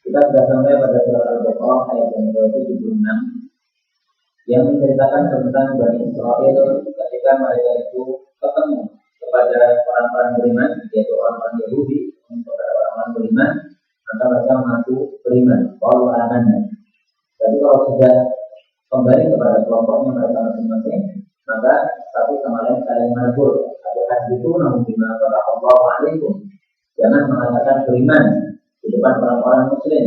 Kita sudah sampai pada surat Al-Baqarah ayat yang ke-76 yang menceritakan tentang Bani Israel ketika mereka itu ketemu kepada orang-orang beriman, yaitu orang-orang Yahudi, kepada orang-orang beriman, maka mereka mengaku beriman. Qalu amanna. Jadi kalau sudah kembali kepada kelompoknya mereka masing-masing, maka satu sama lain saling menegur. Itu namun bima Allah alaikum. Jangan mengatakan beriman di depan orang-orang Muslim,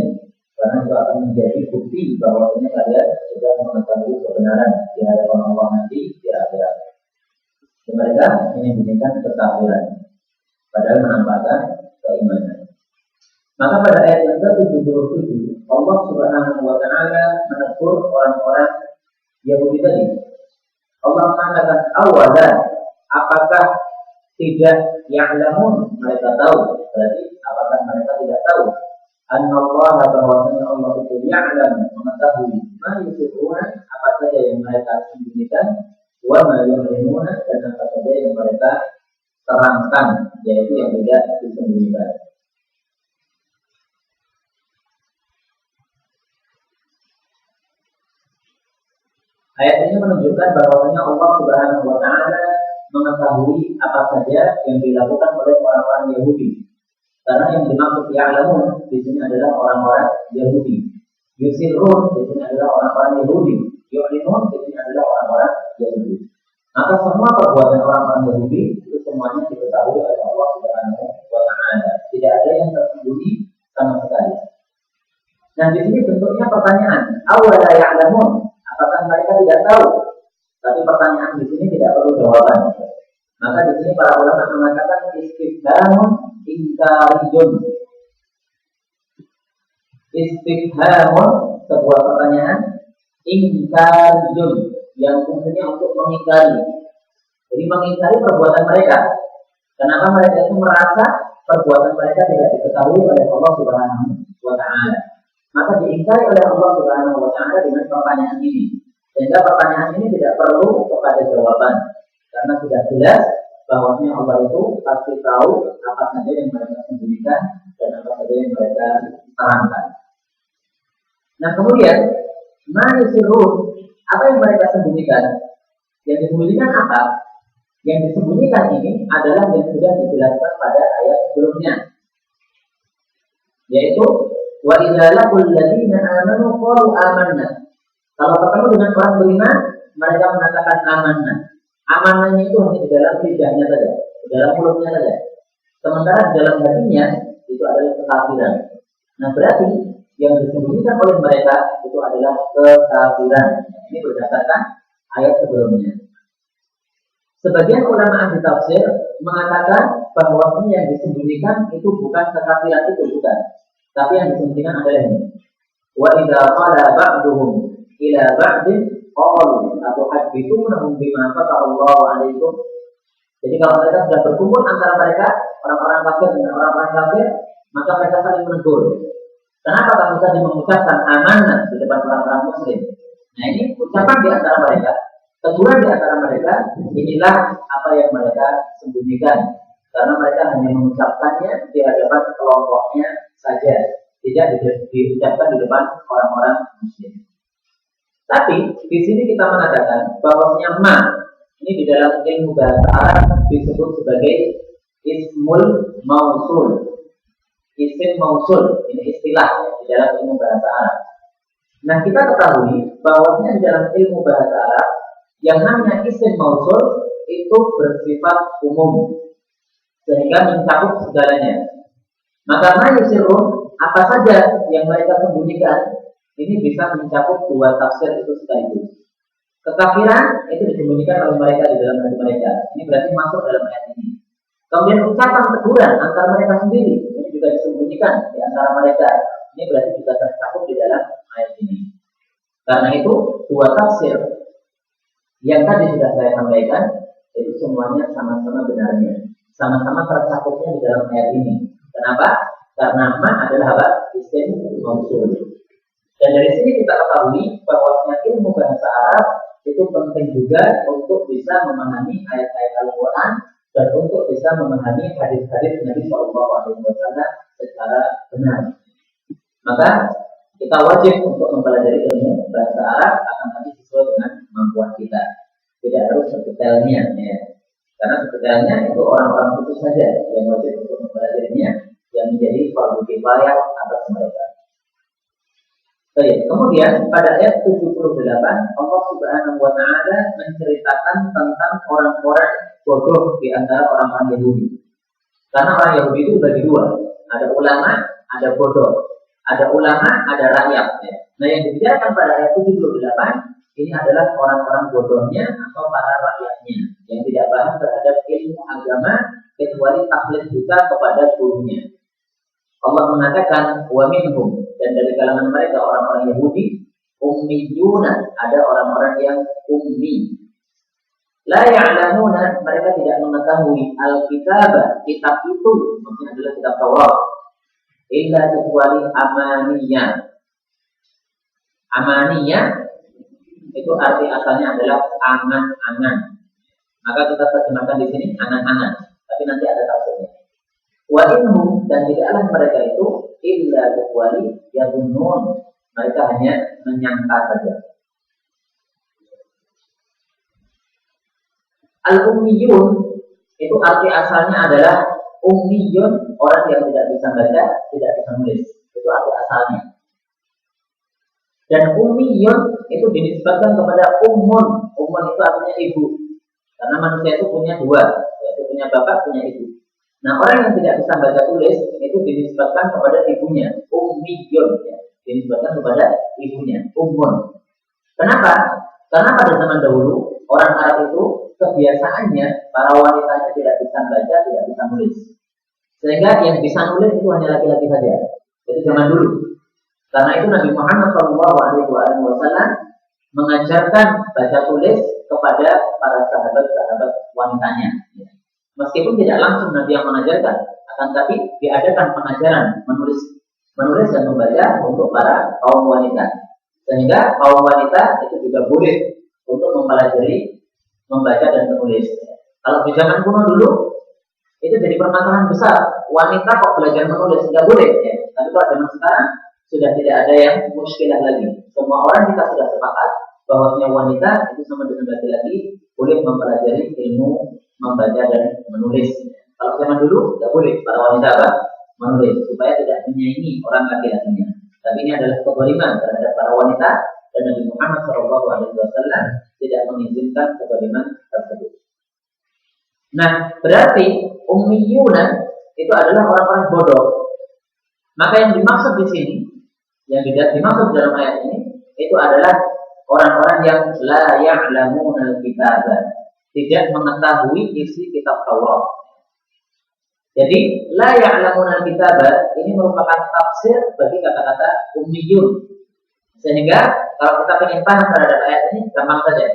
karena itu akan menjadi bukti bahwa ini kalian sudah mengetahui kebenaran di hadapan Allah nanti di akhirat. Mereka menyembunyikan kekafiran, padahal menampakkan keimanan. Maka pada ayat yang ke-77 Allah Subhanahu wa Ta'ala menegur orang-orang Yahudi tadi. Allah mengatakan awala, apakah tidak ya'lamun, mereka tahu. Berarti apakah mereka tidak tahu? Annallaha, bahwasanya Allah itu ya'lam, mengetahui ma yusirruna, apa saja yang mereka sembunyikan, wa ma yu'linuna, dan apa saja yang mereka terangkan, yaitu yang tidak disembunyikan. Ayat ini menunjukkan bahwasanya Allah Subhanahu wa Ta'ala mengetahui apa saja yang dilakukan oleh orang-orang Yahudi. Karena yang dimaksud ya'lamun di sini adalah orang-orang Yahudi. Yusirrun di sini adalah orang-orang Yahudi. Yu'linun di sini adalah orang-orang Yahudi. Maka semua perbuatan orang-orang Yahudi itu semuanya diketahui oleh Allah Subhanahu wa Ta'ala. Tidak ada yang tersembunyi sama sekali. Nah, di sini bentuknya pertanyaan. Awala ya'lamun, apakah mereka tidak tahu? Tapi pertanyaan di sini tidak perlu jawaban. Maka di sini para ulama mengatakan istifhamun ingkariyun. Istifhamun, sebuah pertanyaan ingkariyun yang fungsinya untuk mengingkari. Jadi mengingkari perbuatan mereka. Kenapa mereka itu merasa perbuatan mereka tidak diketahui oleh Allah Subhanahu wa Ta'ala? Maka diingkari oleh Allah Subhanahu wa Ta'ala dengan pertanyaan ini. Sehingga pertanyaan ini tidak perlu kepada jawaban, karena sudah jelas bahwasanya Allah itu pasti tahu apa saja yang mereka sembunyikan dan apa saja yang mereka terangkan. Nah kemudian, ma yusirrun, apa yang mereka sembunyikan? Yang disembunyikan apa? Yang disembunyikan ini adalah yang sudah dijelaskan pada ayat sebelumnya, yaitu wa idza laqul ladzina amanu qalu amanna. Kalau ketemu dengan orang beriman, mereka mengatakan amanah. Amanahnya itu hanya di dalam lidahnya saja, di dalam mulutnya saja. Sementara di dalam hatinya itu adalah kekafiran. Nah berarti yang disembunyikan oleh mereka itu adalah kekafiran. Ini berdasarkan ayat sebelumnya. Sebagian ulama ahli tafsir mengatakan bahwa yang disembunyikan itu bukan kekafiran, itu bukan. Tapi yang disembunyikan adalah ini. Wa idza qala ba'duhum ila ba'din qalu atuhaddithunahum bima fatahallahu 'alaikum. Jadi kalau mereka sudah berkumpul antara mereka orang-orang kafir dengan orang-orang kafir, maka mereka saling menegur. Kenapa kamu tadi mengucapkan amanah di depan orang-orang muslim? Nah ini ucapan di antara mereka, teguran di antara mereka, inilah apa yang mereka sembunyikan. Karena mereka hanya mengucapkannya di hadapan kelompoknya saja, tidak diucapkan di depan orang-orang muslim. Tapi di sini kita mengatakan bahwasanya ma ini di dalam ilmu bahasa Arab disebut sebagai ismul mausul. Isim mausul ini istilah di dalam ilmu bahasa Arab. Nah kita ketahui bahwasanya di dalam ilmu bahasa Arab yang namanya isim mausul itu bersifat umum sehingga mencakup segalanya. Maka ma yusirrun, apa saja yang mereka sembunyikan, ini bisa mencakup dua tafsir itu sekaligus. Kekafiran itu disembunyikan oleh mereka di dalam hati mereka. Ini berarti masuk dalam ayat ini. Kemudian ucapan teguran antara mereka sendiri, ini juga disembunyikan di antara mereka. Ini berarti juga tercakup di dalam ayat ini. Karena itu dua tafsir yang tadi sudah saya sampaikan itu semuanya sama-sama benarnya, sama-sama tercakupnya di dalam ayat ini. Kenapa? Karena ma adalah apa? Isim mausul. Dan dari sini kita ketahui bahwa ilmu bahasa Arab itu penting juga untuk bisa memahami ayat-ayat Al-Quran dan untuk bisa memahami hadis-hadis Nabi Shallallahu Alaihi Wasallam secara benar. Maka kita wajib untuk mempelajari ilmu bahasa Arab, akan tapi sesuai dengan kemampuan kita. Tidak harus sedetailnya, ya. Karena sedetailnya itu orang-orang khusus saja yang wajib untuk mempelajarinya, yang menjadi fardu kifayah atas mereka. Baik, kemudian pada ayat 78 Allah Subhanahu wa taala menceritakan tentang orang-orang bodoh di antara orang-orang Yahudi. Karena orang Yahudi itu dibagi dua, ada ulama, ada bodoh. Ada ulama, ada rakyat. Ya. Nah, yang dibicarakan pada ayat 78 ini adalah orang-orang bodohnya atau para rakyatnya yang tidak paham terhadap ilmu agama kecuali taklid buta kepada gurunya. Allah mengatakan wa minhum, dan dari kalangan mereka orang-orang Yahudi ummiyuna, ada orang-orang yang ummi. La ya'lamuna, mereka tidak mengetahui al-kitab, kitab itu maksudnya adalah kitab Taurat, illa kecuali amaniyah. Amaniyah itu arti asalnya adalah angan-angan. Maka kita terjemahkan di sini angan-angan, tapi nanti ada tafsirnya. Wa inhum, dan tidaklah mereka itu illa kecuali yadunnun, mereka hanya menyangka saja. Al-ummiyun itu arti asalnya adalah ummiyun, orang yang tidak bisa baca, tidak bisa nulis. Itu arti asalnya. Dan ummiyun itu dinisbatkan kepada ummun. Ummun itu artinya ibu. Karena manusia itu punya dua, yaitu punya bapak, punya ibu. Nah, orang yang tidak bisa baca tulis itu dinisbatkan kepada ibunya, ummiyun, ya. Dinisbatkan kepada ibunya, ummun. Kenapa? Karena pada zaman dahulu orang Arab itu kebiasaannya para wanitanya tidak bisa baca, tidak bisa nulis. Sehingga yang bisa nulis itu hanya laki-laki saja. Itu zaman dulu. Karena itu Nabi Muhammad SAW mengajarkan baca tulis kepada para sahabat-sahabat wanitanya. Meskipun tidak langsung Nabi yang mengajarkan, akan tapi diadakan pengajaran menulis dan membaca untuk para kaum wanita. Sehingga kaum wanita itu juga boleh untuk mempelajari membaca dan menulis. Kalau di zaman kuno dulu itu jadi permasalahan besar. Wanita kok belajar menulis, nggak boleh, ya. Tapi kalau zaman sekarang sudah tidak ada yang muskilah lagi. Semua orang kita sudah sepakat bahwasanya wanita itu sama dengan laki-laki boleh mempelajari ilmu membaca dan menulis. Kalau zaman dulu nggak boleh para wanita menulis supaya tidak menyaingi orang laki-lakinya. Tapi ini adalah kezaliman terhadap para wanita, dan Nabi Muhammad SAW tidak mengizinkan kezaliman tersebut. Nah, berarti ummiyuna itu adalah orang-orang bodoh. Maka yang dimaksud di sini, yang dimaksud dalam ayat ini, itu adalah orang-orang yang la ya'lamuna al-kitab, tidak mengetahui isi kitab Taurat. Jadi la ya'lamuna al-kitab ini merupakan tafsir bagi kata-kata ummiyun. Sehingga kalau kita ingin paham terhadap ayat ini, gampang saja.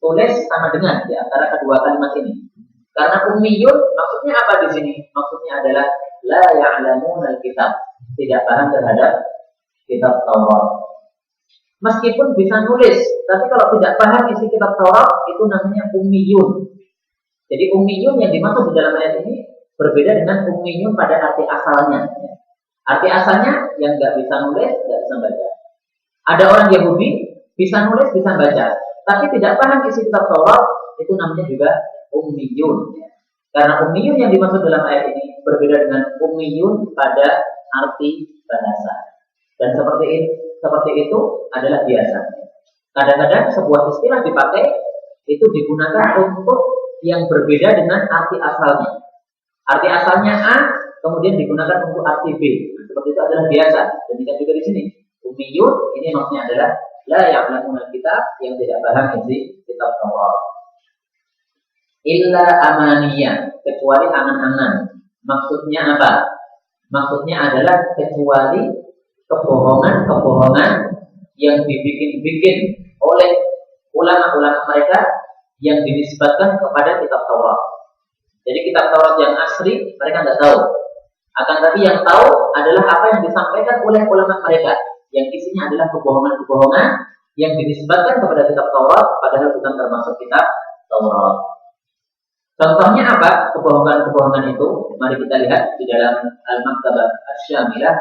Tulis sama dengan di antara kedua kalimat ini. Karena ummiyun maksudnya apa di sini? Maksudnya adalah la ya'lamuna al-kitab, tidak paham terhadap kitab Taurat. Meskipun bisa nulis, tapi kalau tidak paham isi kitab Taurat itu namanya ummiyun. Jadi ummiyun yang dimaksud di dalam ayat ini berbeda dengan ummiyun pada arti asalnya. Arti asalnya yang nggak bisa nulis, nggak bisa baca. Ada orang Yahudi bisa nulis, bisa baca, tapi tidak paham isi kitab Taurat, itu namanya juga ummiyun. Karena ummiyun yang dimaksud dalam ayat ini berbeda dengan ummiyun pada arti bahasa. Dan seperti itu adalah biasa. Kadang-kadang sebuah istilah dipakai itu digunakan untuk yang berbeda dengan arti asalnya. Arti asalnya A, kemudian digunakan untuk arti B. Nah, seperti itu adalah biasa. Demikian juga di sini. Ummiyun ini maksudnya adalah la ya'lamuna kitab, yang tidak paham isi kitab Taurat. Illa amaniyah, kecuali angan-angan. Maksudnya apa? Maksudnya adalah kecuali kebohongan-kebohongan yang dibikin-bikin oleh ulama-ulama mereka yang dinisbatkan kepada kitab Taurat. Jadi kitab Taurat yang asli mereka tidak tahu. Akan tapi yang tahu adalah apa yang disampaikan oleh ulama mereka, yang isinya adalah kebohongan-kebohongan yang dinisbatkan kepada kitab Taurat padahal bukan termasuk kitab Taurat. Contohnya apa? Kebohongan-kebohongan itu. Mari kita lihat di dalam Al-Maktabah Asy-Syamilah.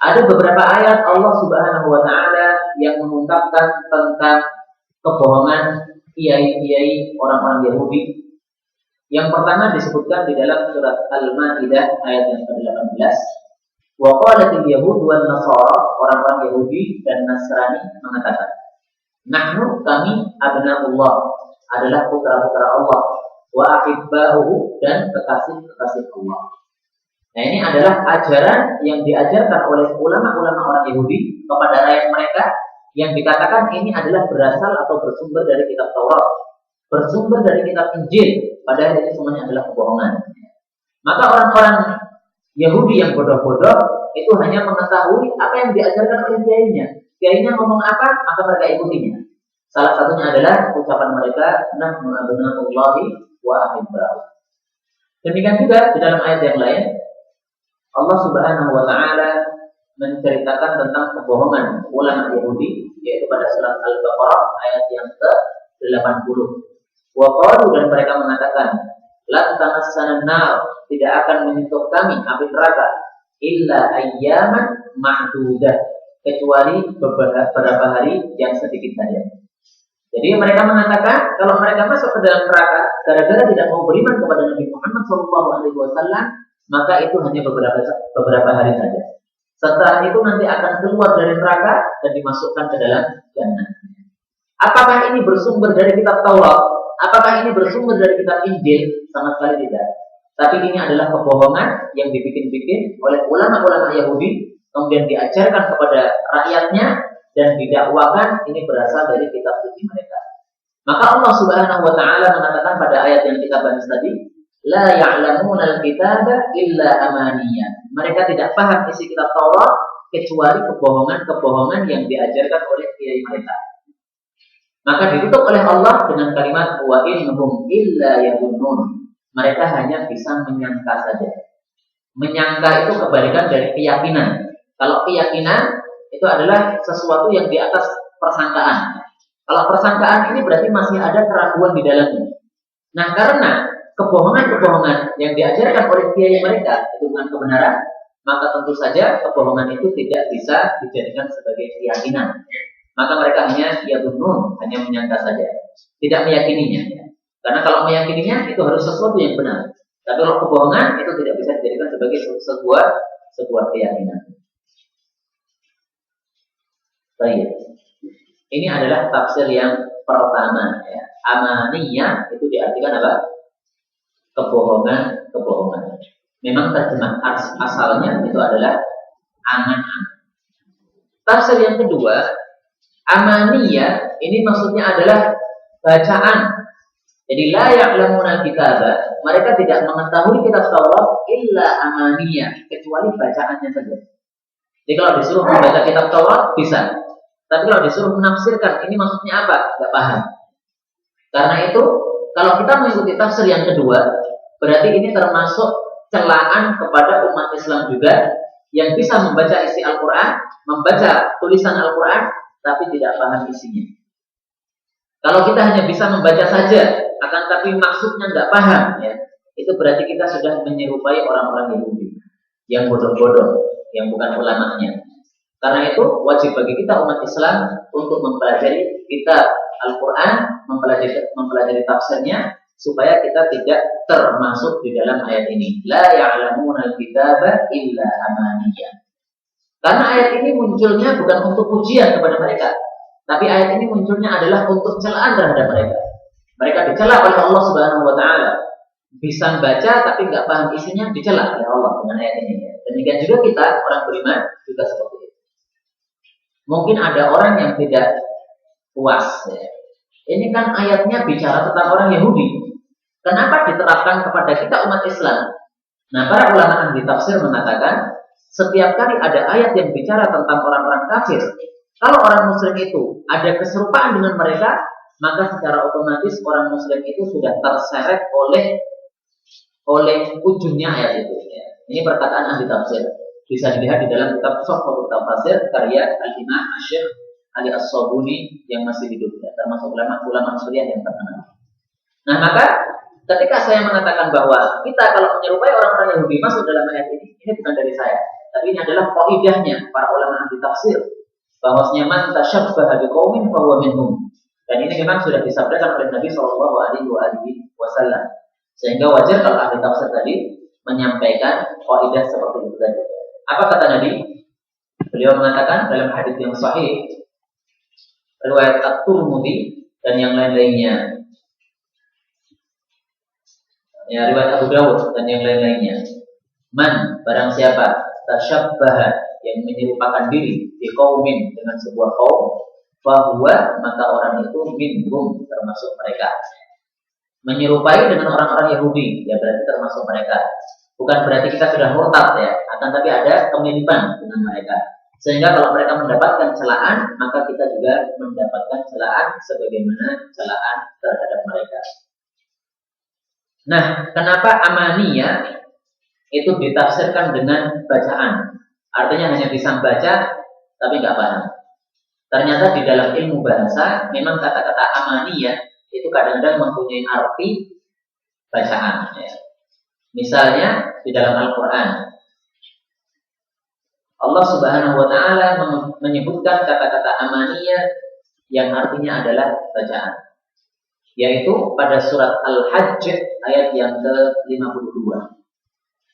Ada beberapa ayat Allah Subhanahu wa taala yang mengungkapkan tentang kebohongan kiai-kiai orang-orang Yahudi. Yang pertama disebutkan di dalam surat Al-Maidah ayat yang ke-18. Wa qalatil yahud wan nasara, orang-orang Yahudi dan Nasrani mengatakan, nahnu kami abnaullah, adalah putra-putra Allah, wa ahibba'uhu, dan kekasih-kekasih Allah. Nah, ini adalah ajaran yang diajarkan oleh ulama-ulama orang Yahudi kepada rakyat mereka, yang dikatakan ini adalah berasal atau bersumber dari kitab Taurat, bersumber dari kitab Injil, padahal ini semuanya adalah kebohongan. Maka orang-orang Yahudi yang bodoh-bodoh itu hanya mengetahui apa yang diajarkan oleh kiainya. Kiainya ngomong apa, maka mereka ikutinya. Salah satunya adalah ucapan mereka, nahnu abnaullahi wa ahibba'uh. Demikian juga di dalam ayat yang lain, Allah Subhanahu wa taala menceritakan tentang kebohongan ulama Yahudi, yaitu pada surat Al-Baqarah ayat yang ke-80. Wa qalu, dan mereka mengatakan, lan tamassana nar, tidak akan menyentuh kami api neraka illa ayyaman ma'dudah, kecuali beberapa hari yang sedikit saja. Jadi mereka mengatakan kalau mereka masuk ke dalam neraka gara-gara tidak mau beriman kepada Nabi Muhammad SAW, maka itu hanya beberapa hari saja. Setelah itu nanti akan keluar dari neraka dan dimasukkan ke dalam jannah. Apakah ini bersumber dari kitab Taurat? Apakah ini bersumber dari kitab Injil? Sama sekali tidak. Tapi ini adalah kebohongan yang dibikin-bikin oleh ulama-ulama Yahudi, kemudian diajarkan kepada rakyatnya dan didakwakan ini berasal dari kitab suci mereka. Maka Allah Subhanahu wa taala mengatakan pada ayat yang kita bahas tadi, la ya'lamuna al-kitaba illa amaniyah. Mereka tidak paham isi kitab Taurat kecuali kebohongan-kebohongan yang diajarkan oleh kiai mereka. Maka ditutup oleh Allah dengan kalimat wa innahum illa yazunnun. Mereka hanya bisa menyangka saja. Menyangka itu kebalikan dari keyakinan. Kalau keyakinan itu adalah sesuatu yang di atas persangkaan. Kalau persangkaan ini berarti masih ada keraguan di dalamnya. Nah, karena kebohongan-kebohongan yang diajarkan oleh kiai mereka itu bukan kebenaran, maka tentu saja kebohongan itu tidak bisa dijadikan sebagai keyakinan. Maka mereka hanya hanya menyangka saja, tidak meyakininya. Karena kalau meyakininya itu harus sesuatu yang benar. Tapi kalau kebohongan itu tidak bisa dijadikan sebagai sebuah keyakinan. Baik. Ini adalah tafsir yang pertama. Ya. Amaniyah itu diartikan apa? Kebohongan. Memang terjemah asalnya itu adalah angan-angan. Tafsir yang kedua, amaniyah ini maksudnya adalah bacaan. Jadi la ya'lamuna kitaba, mereka tidak mengetahui kitab Taurat illa amaniyah, kecuali bacaannya saja. Jadi kalau disuruh membaca kitab Taurat bisa, tapi kalau disuruh menafsirkan ini maksudnya apa? Tidak paham. Karena itu kalau kita mengikuti tafsir yang kedua, berarti ini termasuk celaan kepada umat Islam juga yang bisa membaca isi Al-Quran, membaca tulisan Al-Quran, tapi tidak paham isinya. Kalau kita hanya bisa membaca saja, akan tapi maksudnya tidak paham, ya, itu berarti kita sudah menyerupai orang-orang Yahudi yang bodoh-bodoh, yang bukan ulamanya. Karena itu wajib bagi kita umat Islam untuk mempelajari kitab Al-Quran, mempelajari tafsirnya, supaya kita tidak termasuk di dalam ayat ini. La ya'lamuna al-kitaba illa amaniyah. Karena ayat ini munculnya bukan untuk ujian kepada mereka, tapi ayat ini munculnya adalah untuk celaan terhadap mereka. Mereka dicela oleh Allah Subhanahu wa taala. Bisa baca tapi nggak paham isinya, dicela oleh Allah dengan ayat ini. Demikian juga kita orang beriman juga seperti itu. Mungkin ada orang yang tidak puas, ya. Ini kan ayatnya bicara tentang orang Yahudi. Kenapa diterapkan kepada kita umat Islam? Nah, para ulama ahli tafsir mengatakan, setiap kali ada ayat yang bicara tentang orang-orang kafir, kalau orang muslim itu ada keserupaan dengan mereka, maka secara otomatis orang muslim itu sudah terseret oleh ujungnya ayat itu. Ya. Ini perkataan ahli tafsir. bisa dilihat di dalam kitab Tuhfatul Tafsir karya Al-Imam Syekh Ali As-Sabuni yang masih hidup, ya, termasuk ulama suriah yang terkenal. Nah, maka ketika saya mengatakan bahwa kita kalau menyerupai orang-orang Yahudi masuk dalam ayat ini bukan dari saya, tapi ini adalah qaidahnya para ulama ahli tafsir, bahwasanya man tasyabbaha biqaumin fa huwa minhum. Dan ini memang sudah disabdakan oleh Nabi Shallallahu Alaihi Wasallam. Sehingga wajar kalau ahli tafsir tadi menyampaikan qaidah seperti itu tadi. Apa kata Nabi? Beliau mengatakan dalam hadis yang sahih riwayat At-Tirmidzi dan yang lain-lainnya. Ya, riwayat Abu Dawud dan yang lain-lainnya. Man, barang siapa tasyabbaha, yang menyerupakan diri di qaumin, dengan sebuah kaum, bahwa maka orang itu minhum, termasuk mereka. Menyerupai dengan orang-orang Yahudi, ya berarti termasuk mereka. Bukan berarti kita sudah murtad, ya, akan tapi ada kemiripan dengan mereka. Sehingga kalau mereka mendapatkan celaan, maka kita juga mendapatkan celaan sebagaimana celaan terhadap mereka. Nah, kenapa amaniyah itu ditafsirkan dengan bacaan? Artinya hanya bisa baca, tapi nggak paham. Ternyata di dalam ilmu bahasa, memang kata-kata amaniyah itu kadang-kadang mempunyai arti bacaan. Ya. Misalnya di dalam Al-Quran, Allah Subhanahu Wa Taala menyebutkan kata-kata amaniyah yang artinya adalah bacaan. Yaitu pada surat Al-Hajj ayat yang ke-52.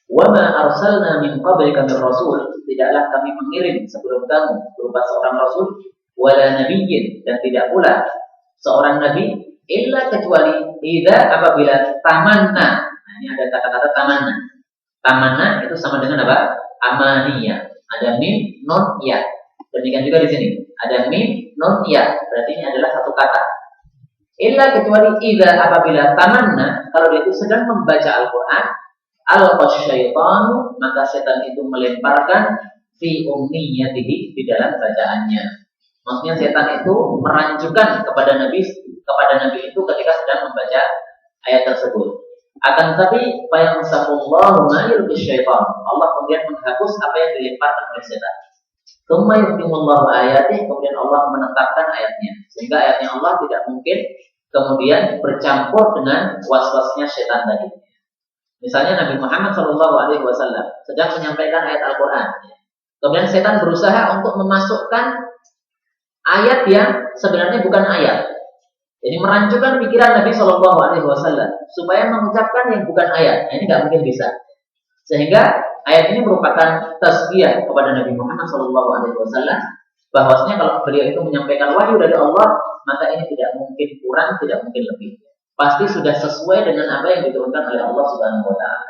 Wa ma arsalna min qablika min rasul, tidaklah kami mengirim sebelum kamu berupa seorang rasul, wala nabiyyin, dan tidak pula seorang nabi, illa kecuali idza apabila tamanna. Nah, ini ada kata-kata tamanna. Tamanna itu sama dengan apa? Amaniyah. Ada mim non ya. Demikian juga di sini. Ada mim non ya. Berarti ini adalah satu kata. Illa kecuali idza apabila tamanna, kalau dia itu sedang membaca Al-Qur'an, al-qasyaitan, maka setan itu melemparkan fi umniyatihi, di dalam bacaannya. Maksudnya setan itu merancukan kepada Nabi itu ketika sedang membaca ayat tersebut. Akan tetapi fayansaqullahu ma yulqi syaitan, Allah kemudian menghapus apa yang dilemparkan oleh setan. Tsumma yutimullahu ayatih, kemudian Allah menetapkan ayatnya, sehingga ayatnya Allah tidak mungkin kemudian bercampur dengan was-wasnya setan tadi. Misalnya Nabi Muhammad SAW sedang menyampaikan ayat Al-Quran, kemudian setan berusaha untuk memasukkan ayat yang sebenarnya bukan ayat. Jadi merancukan pikiran Nabi SAW supaya mengucapkan yang bukan ayat. Nah, ini nggak mungkin bisa. Sehingga ayat ini merupakan tasbiyah kepada Nabi Muhammad SAW, bahwasanya kalau beliau itu menyampaikan wahyu dari Allah, maka ini tidak mungkin kurang, tidak mungkin lebih. Pasti sudah sesuai dengan apa yang diturunkan oleh Allah Subhanahu Wa Taala.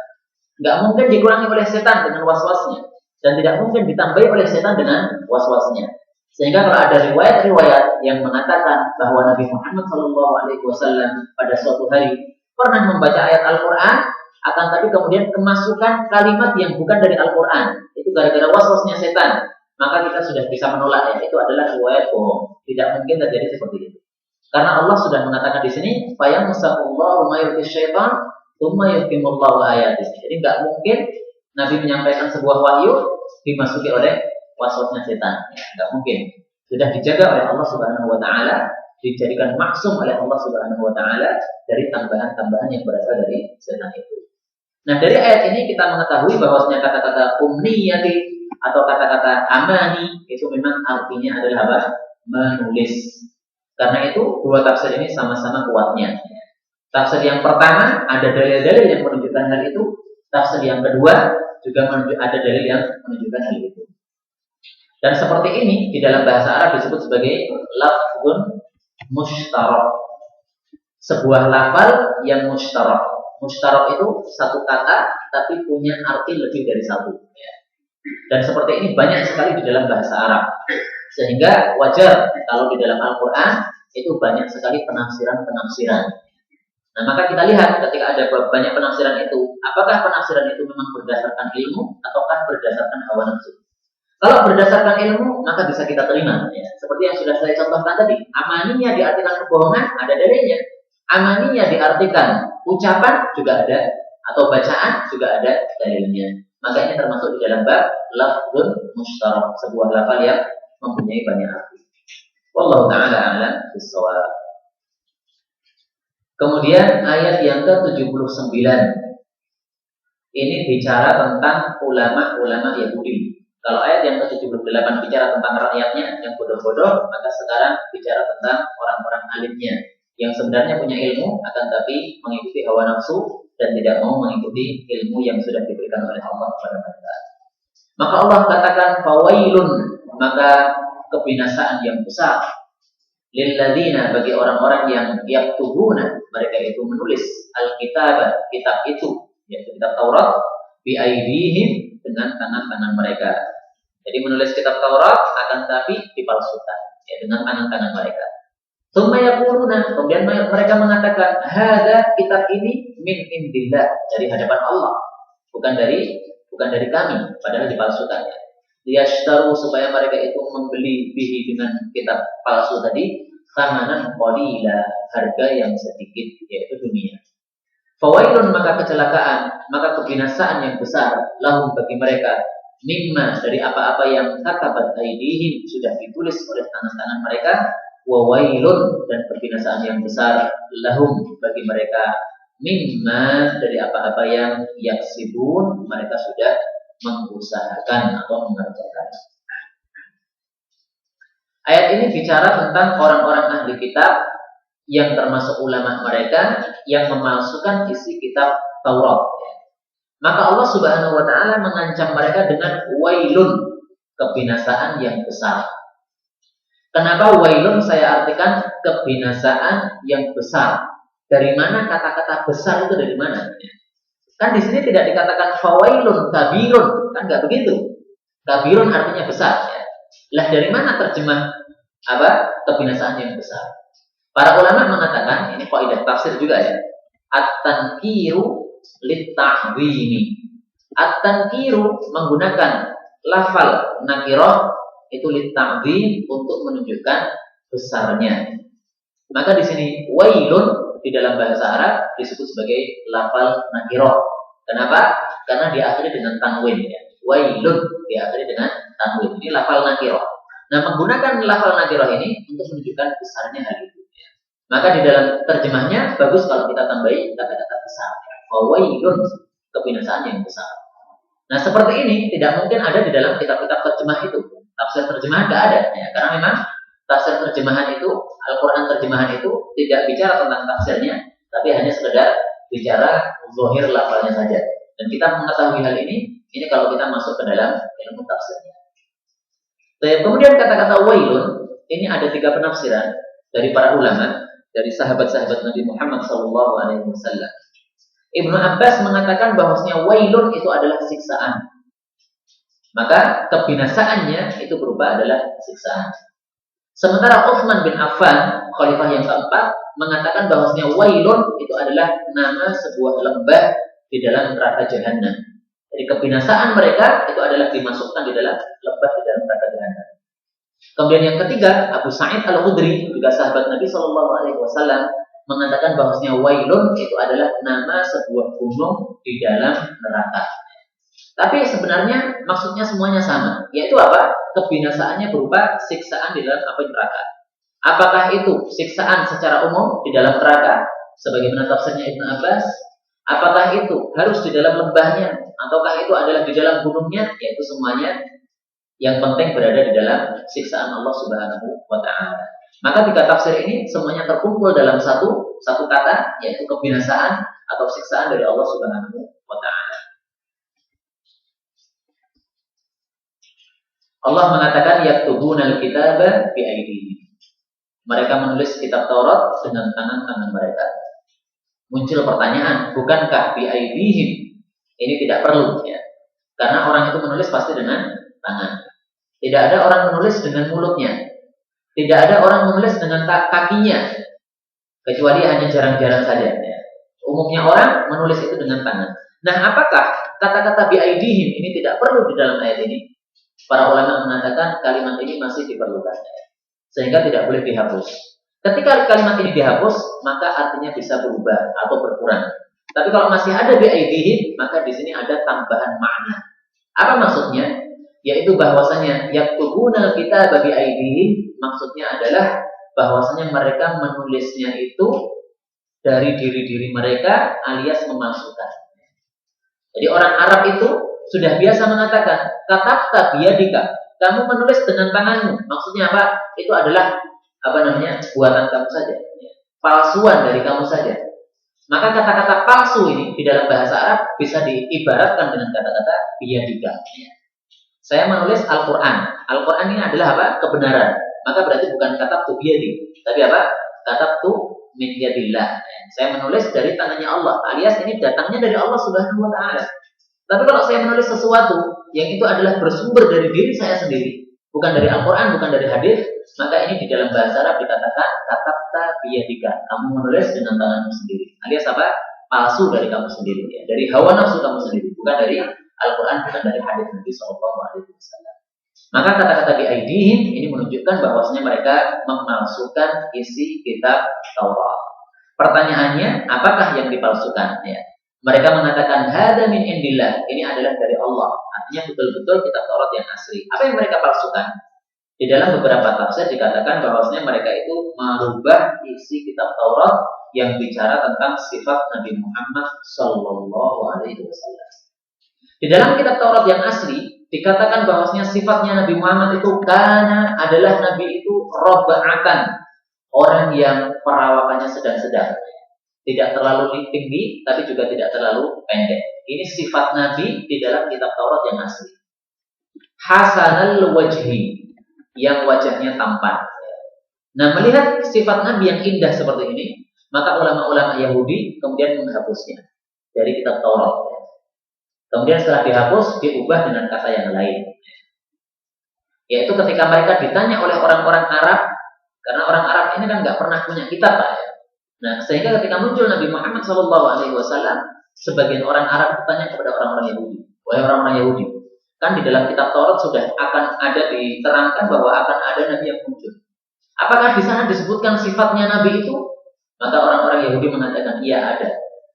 Nggak mungkin dikurangi oleh setan dengan was-wasnya, dan tidak mungkin ditambahi oleh setan dengan was-wasnya. Sehingga kalau ada riwayat-riwayat yang mengatakan bahwa Nabi Muhammad SAW pada suatu hari pernah membaca ayat Al-Quran, akan tapi kemudian kemasukan kalimat yang bukan dari Al-Quran, itu gara-gara was-wasnya setan, maka kita sudah bisa menolak, ya, itu adalah riwayat bohong. Tidak mungkin terjadi seperti itu. Karena Allah sudah mengatakan di sini, fayansaqullahu ma yulqi syaitan, tsumma yutimullahu ayatih. Jadi nggak mungkin Nabi menyampaikan sebuah wahyu dimasuki oleh was-wasnya setan. Ya, nggak mungkin. Sudah dijaga oleh Allah Subhanahu Wa Taala, dijadikan maksum oleh Allah Subhanahu Wa Taala dari tambahan-tambahan yang berasal dari setan itu. Nah, dari ayat ini kita mengetahui bahwasanya kata-kata umniyati atau kata-kata amani itu memang artinya adalah apa? Menulis. Karena itu dua tafsir ini sama-sama kuatnya. Tafsir yang pertama ada dalil-dalil yang menunjukkan hal itu. Tafsir yang kedua juga ada dalil yang menunjukkan hal itu. Dan seperti ini di dalam bahasa Arab disebut sebagai lafzun mushtarak. Sebuah lafal yang mushtarak. Mushtarak itu satu kata tapi punya arti lebih dari satu. Dan seperti ini banyak sekali di dalam bahasa Arab. Sehingga wajar kalau di dalam Al-Quran itu banyak sekali penafsiran-penafsiran. Nah, maka kita lihat ketika ada banyak penafsiran itu, apakah penafsiran itu memang berdasarkan ilmu ataukah berdasarkan hawa nafsu? Kalau berdasarkan ilmu, maka bisa kita terima. Ya. Seperti yang sudah saya contohkan tadi, amaninya diartikan kebohongan, ada dalilnya. Amaninya diartikan ucapan juga ada, atau bacaan juga ada dalilnya. maka ini termasuk di dalam bab lafzun mushtarak, sebuah lafal yang mempunyai banyak arti. Wallahu ta'ala a'lam bissawab. Kemudian ayat yang ke-79 ini bicara tentang ulama-ulama Yahudi. Kalau ayat yang ke-78 bicara tentang rakyatnya yang bodoh-bodoh, maka sekarang bicara tentang orang-orang alimnya yang sebenarnya punya ilmu akan tapi mengikuti hawa nafsu dan tidak mau mengikuti ilmu yang sudah diberikan oleh Allah kepada mereka. Maka Allah katakan fawailun, maka kebinasaan yang besar lilladzina, bagi orang-orang yang yaktubuna, mereka itu menulis alkitab, kitab itu yaitu kitab Taurat, biaidihim, dengan tangan-tangan mereka. Jadi menulis kitab Taurat akan tapi dipalsukan ya, dengan tangan-tangan mereka. Tsumma yaquluna, kemudian mereka mengatakan hadza, kitab ini min indillah, dari hadapan Allah, bukan dari kami, padahal dipalsukannya. Liyashtaru, supaya mereka itu membeli bihi, dengan kitab palsu tadi, thamanan qalila, harga yang sedikit, yaitu dunia. Fawailun, maka kecelakaan, maka kebinasaan yang besar, lahum, bagi mereka, mimma, dari apa-apa yang katabat aidihim, sudah ditulis oleh tangan-tangan mereka, wawailun, dan kebinasaan yang besar, lahum, bagi mereka, mimma, dari apa-apa yang yaksibun, mereka sudah mengusahakan atau mengerjakan. Ayat ini bicara tentang orang-orang ahli kitab yang termasuk ulama mereka yang memalsukan isi kitab Taurat. Maka Allah Subhanahu wa taala mengancam mereka dengan wailun, kebinasaan yang besar. Kenapa wailun saya artikan kebinasaan yang besar? Dari mana kata-kata besar itu dari mana? Kan di sini tidak dikatakan fawailun kabirun, kan enggak begitu. Kabirun artinya besar ya. Lah dari mana terjemah kebinasaan yang besar? Para ulama mengatakan, ini kaidah tafsir juga ya, at-tankiru lit-ta'dhimi. At-tankiru menggunakan lafal nakirah itu lit-ta'dhim, untuk menunjukkan besarnya. Maka di sini wailun di dalam bahasa Arab disebut sebagai lafal nakirah. Kenapa? Karena diakhiri dengan tanwin ya. Wailun diakhiri dengan tanwin. Ini lafal nakirah. Nah, menggunakan lafal nakirah ini untuk menunjukkan besarnya hal itu. Maka di dalam terjemahnya bagus kalau kita tambahi kata-kata besar. Fawailun, kebinasaan yang besar. Nah, seperti ini tidak mungkin ada di dalam kitab-kitab terjemah itu. Tafsir terjemahan tidak ada ya, karena memang tafsir terjemahan itu, Al-Quran terjemahan itu tidak bicara tentang tafsirnya, tapi hanya sekedar bicara zahir lafalnya saja. Dan kita mengetahui hal ini kalau kita masuk ke dalam ilmu tafsirnya. Kemudian kata-kata wailun ini ada 3 penafsiran dari para ulama, dari sahabat-sahabat Nabi Muhammad SAW. Ibnu Abbas mengatakan bahwasanya wailun itu adalah siksaan. Maka kebinasaannya itu berupa adalah siksaan. Sementara Utsman bin Affan, khalifah yang keempat, mengatakan bahwasanya wailun itu adalah nama sebuah lembah di dalam neraka jahanam. Jadi kebinasaan mereka itu adalah dimasukkan di dalam lembah di dalam neraka jahanam. Kemudian yang ketiga, Abu Sa'id Al-Khudri, juga sahabat Nabi SAW, mengatakan bahwasanya wailun itu adalah nama sebuah gunung di dalam neraka. Tapi sebenarnya maksudnya semuanya sama, yaitu apa? Kebinasaannya berupa siksaan di dalam api neraka. Apakah itu siksaan secara umum di dalam neraka, sebagaimana tafsirnya Ibnu Abbas? Apakah itu harus di dalam lembahnya, ataukah itu adalah di dalam gunungnya? Yaitu semuanya yang penting berada di dalam siksaan Allah Subhanahu wa taala. Maka 3 tafsir ini semuanya terkumpul dalam satu kata, yaitu kebinasaan atau siksaan dari Allah Subhanahu wa taala. Allah mengatakan yaktubunal kitaba bi aydihim. Mereka menulis kitab Taurat dengan tangan-tangan mereka. Muncul pertanyaan, bukankah bi aydihim? Ini tidak perlu ya. Karena orang itu menulis pasti dengan tangan. Tidak ada orang menulis dengan mulutnya. Tidak ada orang menulis dengan kakinya. Kecuali hanya jarang-jarang saja ya. Umumnya orang menulis itu dengan tangan. Nah, apakah kata-kata bi aydihim ini tidak perlu di dalam ayat ini? Para ulama mengatakan kalimat ini masih diperlukan, sehingga tidak boleh dihapus. Ketika kalimat ini dihapus, maka artinya bisa berubah atau berkurang. Tapi kalau masih ada bi aydihim, maka di sini ada tambahan makna. Apa maksudnya? Yaitu bahwasanya yaktubuna kita bagi aidihim, maksudnya adalah bahwasanya mereka menulisnya itu dari diri-diri mereka alias memalsukan. Jadi orang Arab itu sudah biasa mengatakan katabta biyadika, kamu menulis dengan tanganmu. Maksudnya apa? Itu adalah buatan kamu saja, palsuan dari kamu saja. Maka kata-kata palsu ini di dalam bahasa Arab bisa diibaratkan dengan kata-kata biyadika. Saya menulis Al-Quran. Al-Quran ini adalah apa? Kebenaran. Maka berarti bukan katabtu biyadi, tapi apa? Katabtu min yadillah. Saya menulis dari tangannya Allah, alias ini datangnya dari Allah Subhanahu wa taala. Tapi kalau saya menulis sesuatu yang itu adalah bersumber dari diri saya sendiri, bukan dari Al-Quran, bukan dari hadis, maka ini di dalam bahasa Arab dikatakan katabta biyadika, kamu menulis dengan tanganmu sendiri. Alias apa? Palsu dari kamu sendiri, ya. Dari hawa nafsu kamu sendiri, bukan dari Al-Quran, bukan dari hadis Nabi SAW. Maka kata-kata di aidihim ini menunjukkan bahwasanya mereka memalsukan isi kitab Taurat. Pertanyaannya, apakah yang dipalsukan? Ya. Mereka mengatakan hada min indillah, ini adalah dari Allah. Artinya betul-betul kitab Taurat yang asli. Apa yang mereka palsukan? Di dalam beberapa tafsir dikatakan bahwasanya mereka itu merubah isi kitab Taurat yang bicara tentang sifat Nabi Muhammad Sallallahu Alaihi Wasallam. Di dalam kitab Taurat yang asli dikatakan bahwasanya sifatnya Nabi Muhammad itu karena adalah Nabi itu robba'atan, orang yang perawakannya sedang-sedang. Tidak terlalu tinggi, tapi juga tidak terlalu pendek. Ini sifat Nabi di dalam kitab Taurat yang asli. Hasanal wajhi, yang wajahnya tampan. Nah, melihat sifat Nabi yang indah seperti ini, maka ulama-ulama Yahudi kemudian menghapusnya dari kitab Taurat. Kemudian setelah dihapus, diubah dengan kata yang lain. Yaitu ketika mereka ditanya oleh orang-orang Arab, karena orang Arab ini kan nggak pernah punya kitab, Pak. Nah, sehingga ketika muncul Nabi Muhammad SAW, sebagian orang Arab bertanya kepada orang-orang Yahudi, wahai orang-orang Yahudi, kan di dalam kitab Taurat sudah akan ada diterangkan bahwa akan ada Nabi yang muncul. Apakah di sana disebutkan sifatnya Nabi itu? Maka orang-orang Yahudi mengatakan, iya ada.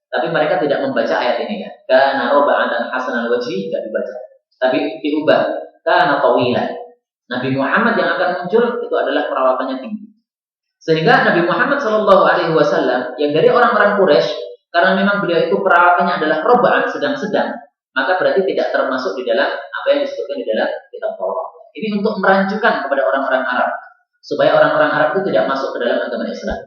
Tapi mereka tidak membaca ayat ini kan. Kana roba'atan hasanal wajhi, tidak dibaca. Tapi diubah. Kana tawilan. Nabi Muhammad yang akan muncul itu adalah perawakannya tinggi. Sehingga Nabi Muhammad SAW yang dari orang-orang Quraisy, karena memang beliau itu perawakannya adalah roba'an, sedang-sedang, maka berarti tidak termasuk di dalam apa yang disebutkan di dalam kitab Taurat. Ini untuk merancukan kepada orang-orang Arab, supaya orang-orang Arab itu tidak masuk ke dalam agama Islam.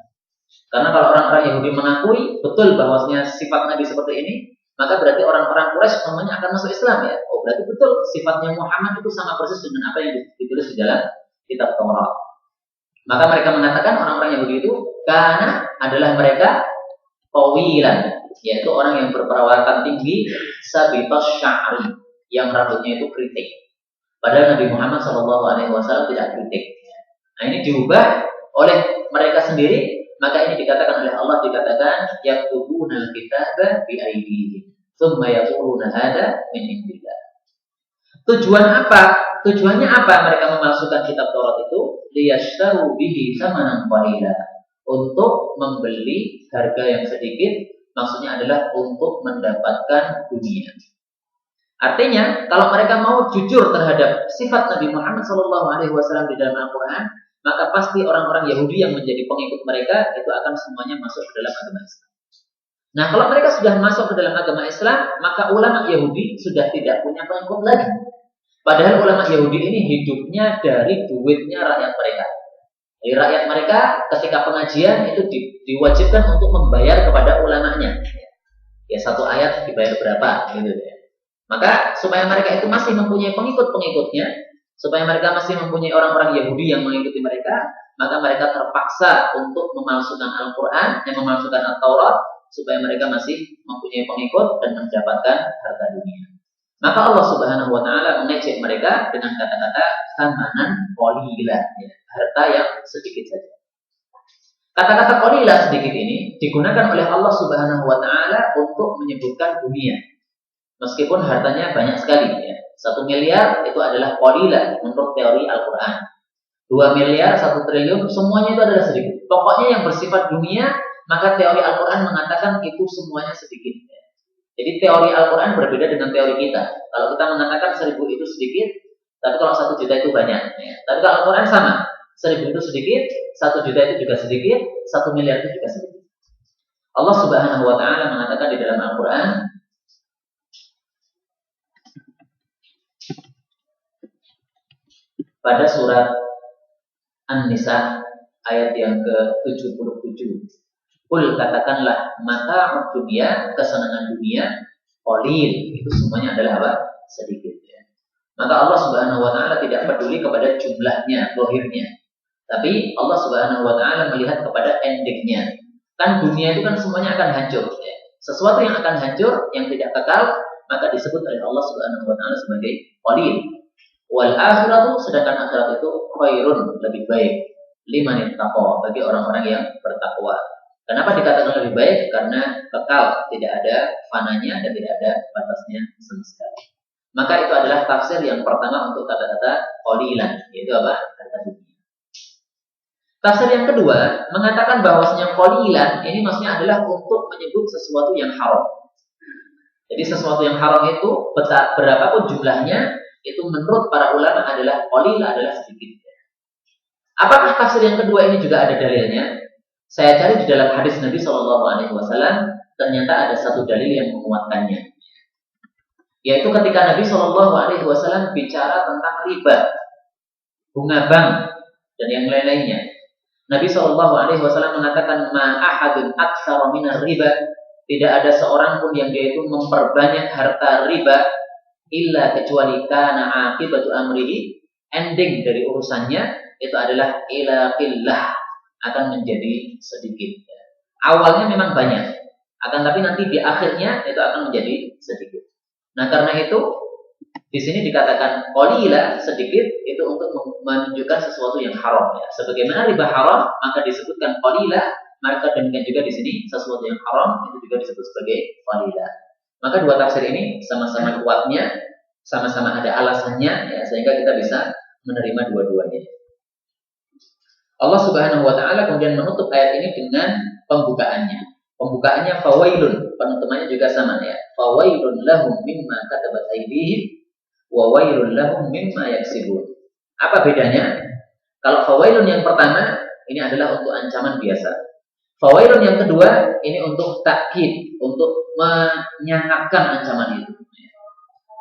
Karena kalau orang-orang Yahudi mengakui betul bahwasanya sifat Nabi seperti ini, maka berarti orang-orang Quraisy semuanya akan masuk Islam, ya. Oh, berarti betul sifatnya Muhammad itu sama persis dengan apa yang ditulis di dalam kitab Taurat. Maka mereka mengatakan orang-orang Yahudi itu karena adalah mereka tawilan, yaitu orang yang berperawatan tinggi, sabitas sya'ri, yang rambutnya itu keriting. Padahal Nabi Muhammad SAW tidak keriting. Nah, ini diubah oleh mereka sendiri. Maka ini dikatakan oleh Allah, dikatakan yaktubuna al-kitaba bi aydihim tsumma yaquluna hada min indillah. Tujuan apa? Tujuannya apa mereka memalsukan kitab Taurat itu? Liyashtaru bihi tsamanan qalila, untuk membeli harga yang sedikit, maksudnya adalah untuk mendapatkan dunia. Artinya, kalau mereka mau jujur terhadap sifat Nabi Muhammad SAW di dalam Al-Quran, maka pasti orang-orang Yahudi yang menjadi pengikut mereka itu akan semuanya masuk ke dalam agama Islam. Nah, kalau mereka sudah masuk ke dalam agama Islam, maka ulama Yahudi sudah tidak punya pengikut lagi. Padahal ulama Yahudi ini hidupnya dari duitnya rakyat mereka. Jadi rakyat mereka ketika pengajian itu diwajibkan untuk membayar kepada ulamanya. Ya, satu ayat dibayar berapa gitu ya. Maka supaya mereka itu masih mempunyai pengikut-pengikutnya, supaya mereka masih mempunyai orang-orang Yahudi yang mengikuti mereka, maka mereka terpaksa untuk memalsukan Al-Quran, yang memalsukan Al-Taurat, supaya mereka masih mempunyai pengikut dan mendapatkan harta dunia. Maka Allah Subhanahu wa Ta'ala mengejek mereka dengan kata-kata samanan qalila, ya, harta yang sedikit saja. Kata-kata qalila sedikit ini digunakan oleh Allah Subhanahu wa Ta'ala untuk menyebutkan dunia. Meskipun hartanya banyak sekali, ya. 1 miliar itu adalah qalila menurut teori Al-Quran. 2 miliar, 1 triliun, semuanya itu adalah sedikit. Pokoknya yang bersifat dunia, maka teori Al-Quran mengatakan itu semuanya sedikit. Jadi teori Al-Quran berbeda dengan teori kita. Kalau kita mengatakan 1000 itu sedikit, tapi kalau 1 juta itu banyak. Ya. Tapi kalau Al-Quran sama, 1000 itu sedikit, 1 juta itu juga sedikit, 1 miliar itu juga sedikit. Allah Subhanahu wa Ta'ala mengatakan di dalam Al-Quran, pada surat An-Nisa ayat yang ke-77. Qul, katakanlah, mata'ud dunya, kesenangan dunia, qalil, itu semuanya adalah apa? Sedikit, ya. Maka Allah Subhanahu wa Ta'ala tidak peduli kepada jumlahnya, zahirnya. Tapi Allah Subhanahu wa Ta'ala melihat kepada endingnya. Kan dunia itu kan semuanya akan hancur, ya. Sesuatu yang akan hancur, yang tidak kekal, maka disebut oleh Allah Subhanahu wa Ta'ala sebagai qalil. Wal akhiratu, sedangkan akhirat itu khairun, lebih baik, liman ittaqa, bagi orang-orang yang bertakwa. Kenapa dikatakan lebih baik? Karena kekal, tidak ada fananya dan tidak ada batasnya sama sekali. Maka itu adalah tafsir yang pertama untuk kata-kata qalilan, yaitu apa? Kata dunia. Tafsir yang kedua mengatakan bahwasanya qalilan ini maksudnya adalah untuk menyebut sesuatu yang haram. Jadi sesuatu yang haram itu berapapun jumlahnya, itu menurut para ulama adalah qalil, adalah sedikit. Apakah tafsir yang kedua ini juga ada dalilnya? Saya cari di dalam hadis Nabi SAW, ternyata ada satu dalil yang menguatkannya. Yaitu ketika Nabi SAW bicara tentang riba, bunga bank, dan yang lain-lainnya. Nabi SAW mengatakan, ma ahadun aktsara minar riba, tidak ada seorang pun yang dia itu memperbanyak harta riba, illa kecuali kana aqibatu amrihi, ending dari urusannya itu adalah ila qillah, akan menjadi sedikit. Awalnya memang banyak, akan tapi nanti di akhirnya itu akan menjadi sedikit. Nah, karena itu di sini dikatakan qalila, sedikit, itu untuk menunjukkan sesuatu yang haram, ya. Sebagaimana riba haram, maka disebutkan qalila, maka demikian juga di sini sesuatu yang haram itu juga disebut sebagai qalila. Maka dua tafsir ini sama-sama kuatnya, sama-sama ada alasannya, ya, sehingga kita bisa menerima dua-duanya. Allah Subhanahu wa Ta'ala kemudian menutup ayat ini dengan pembukaannya. Pembukaannya fawailun, penutupannya juga sama, ya. Fawailun lahum mimma katabat aydihim wa wailun lahum mimma yaksibun. Apa bedanya? Kalau fawailun yang pertama ini adalah untuk ancaman biasa. Fawailun yang kedua ini untuk takkid, untuk menyangatkan ancaman itu.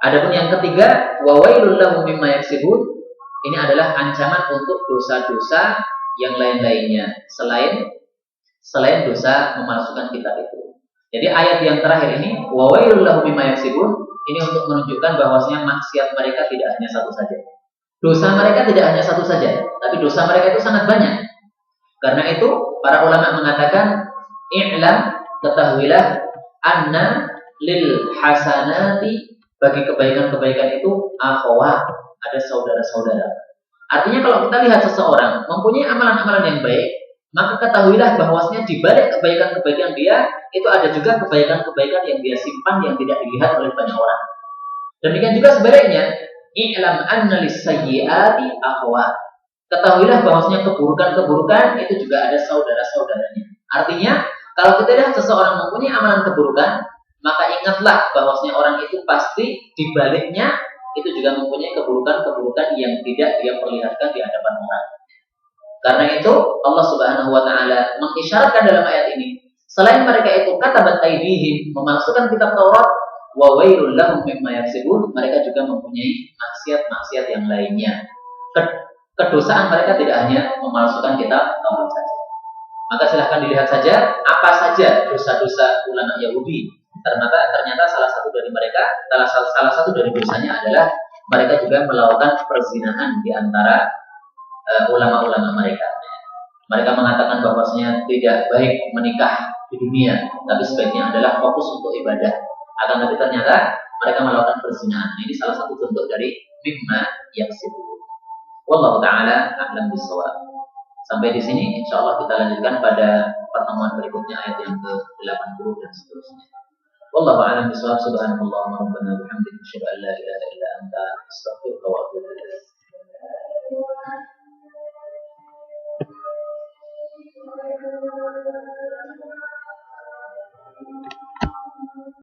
Adapun yang ketiga, wa wailun lahum mimma yaksibun, ini adalah ancaman untuk dosa-dosa yang lain-lainnya selain dosa memalsukan kitab itu. Jadi ayat yang terakhir ini, wa wailul lahum mimma yaksibun, ini untuk menunjukkan bahwasanya maksiat mereka tidak hanya satu saja. Dosa mereka tidak hanya satu saja, tapi dosa mereka itu sangat banyak. Karena itu para ulama mengatakan, i'lam, ketahuilah, anna lil hasanati, bagi kebaikan-kebaikan itu akhawat, ada saudara-saudara. Artinya kalau kita lihat seseorang mempunyai amalan-amalan yang baik, maka ketahuilah bahwasanya di balik kebaikan-kebaikan dia itu ada juga kebaikan-kebaikan yang dia simpan yang tidak dilihat oleh banyak orang. Demikian juga sebaliknya, i'lam anna lis-sayyi'ati akhwat. Ketahuilah bahwasanya keburukan-keburukan itu juga ada saudara-saudaranya. Artinya, kalau kita lihat seseorang mempunyai amalan keburukan, maka ingatlah bahwasanya orang itu pasti di baliknya itu juga mempunyai keburukan-keburukan yang tidak dia perlihatkan di hadapan orang. Karena itu Allah Subhanahu wa Ta'ala mengisyaratkan dalam ayat ini, selain mereka itu katabat aydihim, memasukkan kitab Taurat, wa wailul lahum mimma yaksibun, mereka juga mempunyai maksiat-maksiat yang lainnya. Kedosaan mereka tidak hanya memalsukan kitab Taurat saja. Maka silahkan dilihat saja apa saja dosa-dosa ulama Yahudi. Ternyata salah satu dari mereka, salah satu dari dosanya adalah mereka juga melakukan perzinahan di antara ulama-ulama mereka. Mereka mengatakan bahwasanya tidak baik menikah di dunia, tapi sebaiknya adalah fokus untuk ibadah. Akan tapi ternyata mereka melakukan perzinahan. Ini salah satu bentuk dari mimma yaksibun. Wallahu ta'ala a'lam bishawab. Sampai di sini insyaallah kita lanjutkan pada pertemuan berikutnya ayat yang ke-80 dan seterusnya. Wallahu a'lam bishawab. Subhanallahumma rabbana bihamdika asyhadu an la ilaha illa anta astaghfiruka